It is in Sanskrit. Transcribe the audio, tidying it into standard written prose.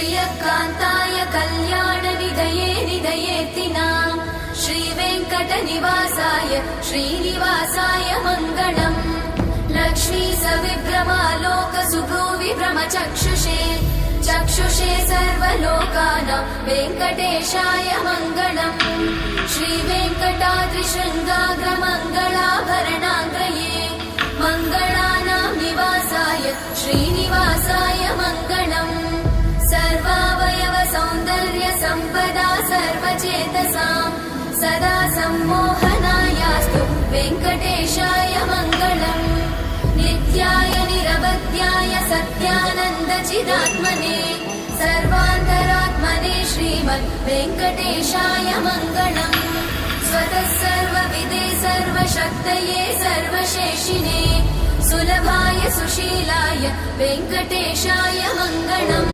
श्रियकान्ताय कल्याणनिधये निधयेतिनाम् श्रीवेङ्कटनिवासाय श्रीनिवासाय मङ्गलम् लक्ष्मी सविभ्रमालोकसुभ्रूविभ्रमचक्षुषे चक्षुषे सर्वलोकानां वेङ्कटेशाय मङ्गलम् श्रीवेङ्कटाद्रिशृङ्गाग्रमङ्गलाभरणाङ्गये मङ्गलानां निवासाय श्रीनिवासाय मङ्गलम् सर्वावयव सौन्दर्य सम्पदा सर्वचेतसां सदा सम्मोहनायास्तु वेङ्कटेशाय मङ्गलम् नित्याय निरवध्याय सत्यानन्दचिदात्मने सर्वान्तरात्मने श्रीमद् वेङ्कटेशाय मङ्गलम् स्वतः सर्वविदे सर्वशक्तये सर्वशेषिने सुलभाय सुशीलाय वेङ्कटेशाय मङ्गलम्।